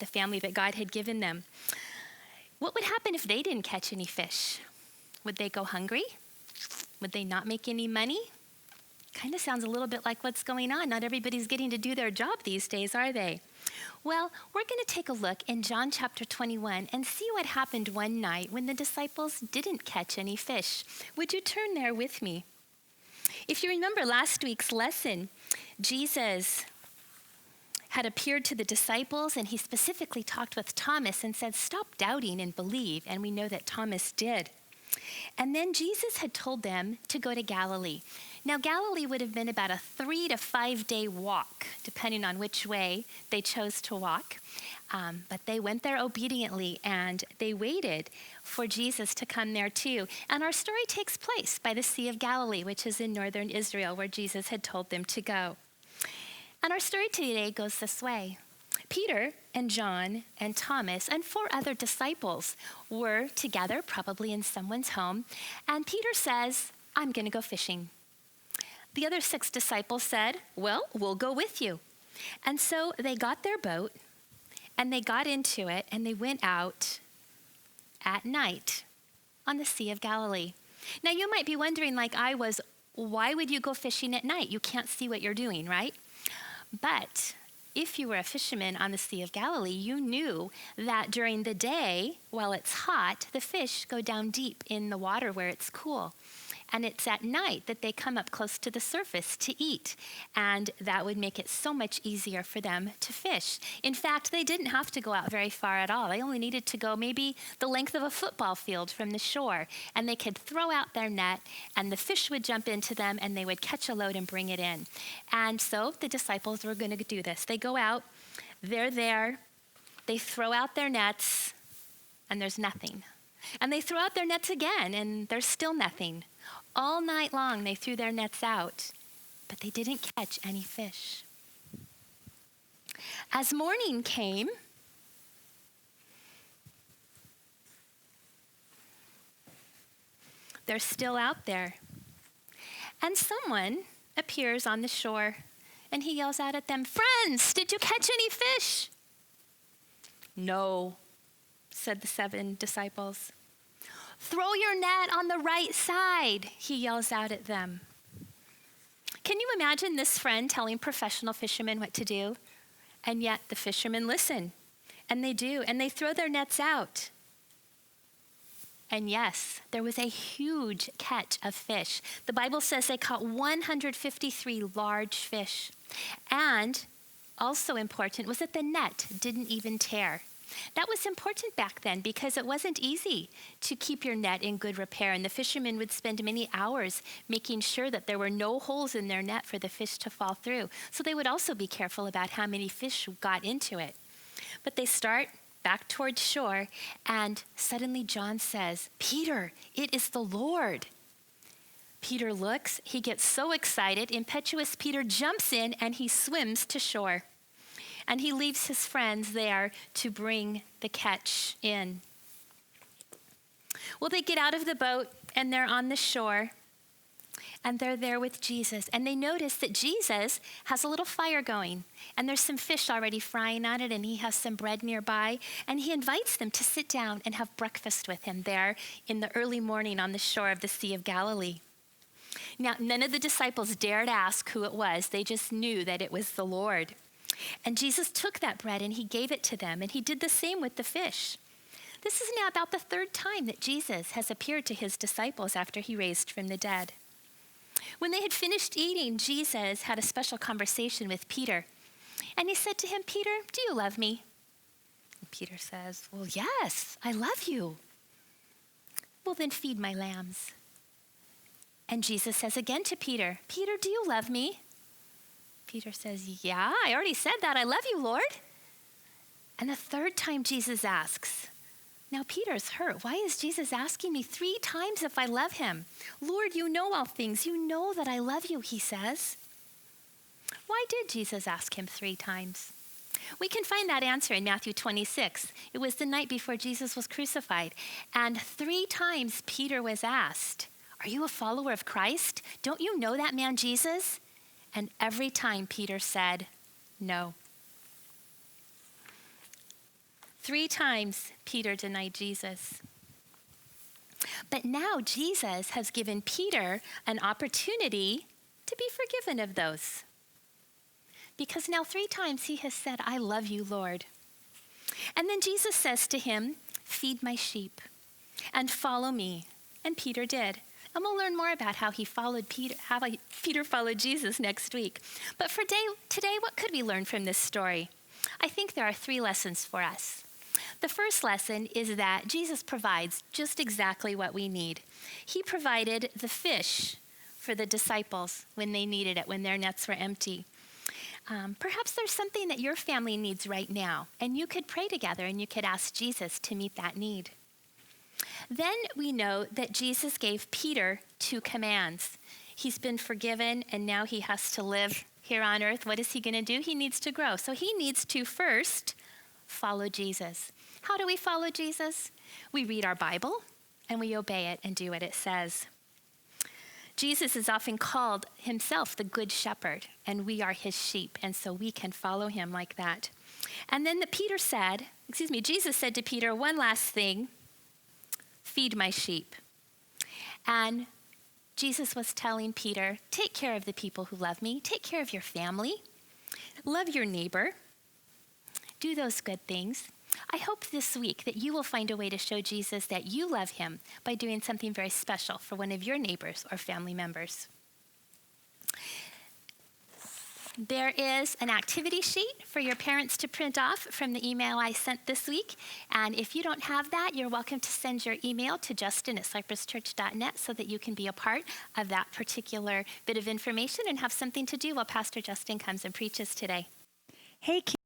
the family that God had given them. What would happen if they didn't catch any fish? Would they go hungry? Would they not make any money? Kind of sounds a little bit like what's going on. Not everybody's getting to do their job these days, are they? Well, we're going to take a look in John chapter 21 and see what happened one night when the disciples didn't catch any fish. Would you turn there with me? If you remember last week's lesson, Jesus had appeared to the disciples, and he specifically talked with Thomas and said, "Stop doubting and believe." And we know that Thomas did. And then Jesus had told them to go to Galilee. Now, Galilee would have been about a 3 to 5 day walk, depending on which way they chose to walk. But they went there obediently, and they waited for Jesus to come there too. And our story takes place by the Sea of Galilee, which is in northern Israel, where Jesus had told them to go. And our story today goes this way. Peter and John and Thomas and 4 other disciples were together, probably in someone's home. And Peter says, "I'm going to go fishing." The other 6 disciples said, "Well, we'll go with you." And so they got their boat and they got into it and they went out at night on the Sea of Galilee. Now you might be wondering, like I was, why would you go fishing at night? You can't see what you're doing, right? But if you were a fisherman on the Sea of Galilee, you knew that during the day, while it's hot, the fish go down deep in the water where it's cool. And it's at night that they come up close to the surface to eat. And that would make it so much easier for them to fish. In fact, they didn't have to go out very far at all. They only needed to go maybe the length of a football field from the shore. And they could throw out their net, and the fish would jump into them, and they would catch a load and bring it in. And so the disciples were going to do this. They go out, they're there, they throw out their nets, and there's nothing. And they throw out their nets again, and there's still nothing. All night long, they threw their nets out, but they didn't catch any fish. As morning came, they're still out there. And someone appears on the shore, and he yells out at them, "Friends, did you catch any fish?" "No," said the 7 disciples. "Throw your net on the right side," he yells out at them. Can you imagine this friend telling professional fishermen what to do? And yet the fishermen listen, and they do, and they throw their nets out. And yes, there was a huge catch of fish. The Bible says they caught 153 large fish. And also important was that the net didn't even tear. That was important back then because it wasn't easy to keep your net in good repair, and the fishermen would spend many hours making sure that there were no holes in their net for the fish to fall through. So they would also be careful about how many fish got into it. But they start back towards shore, and suddenly John says, "Peter, it is the Lord." Peter looks, he gets so excited, impetuous Peter jumps in and he swims to shore. And he leaves his friends there to bring the catch in. Well, they get out of the boat and they're on the shore, and they're there with Jesus. And they notice that Jesus has a little fire going, and there's some fish already frying on it, and he has some bread nearby. And he invites them to sit down and have breakfast with him there in the early morning on the shore of the Sea of Galilee. Now, none of the disciples dared ask who it was. They just knew that it was the Lord. And Jesus took that bread and he gave it to them, and he did the same with the fish. This is now about the 3rd time that Jesus has appeared to his disciples after he raised from the dead. When they had finished eating, Jesus had a special conversation with Peter. And he said to him, "Peter, do you love me?" And Peter says, "Well, yes, I love you." "Well, then feed my lambs." And Jesus says again to Peter, "Peter, do you love me?" Peter says, "Yeah, I already said that. I love you, Lord." And the 3rd time Jesus asks. Now Peter's hurt. Why is Jesus asking me 3 times if I love him? "Lord, you know all things. You know that I love you," he says. Why did Jesus ask him 3 times? We can find that answer in Matthew 26. It was the night before Jesus was crucified. And 3 times Peter was asked, "Are you a follower of Christ? Don't you know that man Jesus?" And every time Peter said, "No." 3 times Peter denied Jesus. But now Jesus has given Peter an opportunity to be forgiven of those. Because now 3 times he has said, I love you, Lord. And then Jesus says to him, feed my sheep and follow me. And Peter did. And we'll learn more about how Peter followed Jesus next week. But for today, what could we learn from this story? I think there are 3 lessons for us. The first lesson is that Jesus provides just exactly what we need. He provided the fish for the disciples when they needed it, when their nets were empty. Perhaps there's something that your family needs right now, and you could pray together and you could ask Jesus to meet that need. Then we know that Jesus gave Peter 2 commands. He's been forgiven, and now he has to live here on earth. What is he going to do? He needs to grow. So he needs to first follow Jesus. How do we follow Jesus? We read our Bible, and we obey it and do what it says. Jesus is often called himself the Good Shepherd, and we are his sheep, and so we can follow him like that. And then Jesus said to Peter, one last thing, feed my sheep. And Jesus was telling Peter, take care of the people who love me, take care of your family, love your neighbor, do those good things. I hope this week that you will find a way to show Jesus that you love him by doing something very special for one of your neighbors or family members. There is an activity sheet for your parents to print off from the email I sent this week. And if you don't have that, you're welcome to send your email to justin@cypresschurch.net so that you can be a part of that particular bit of information and have something to do while Pastor Justin comes and preaches today. Hey,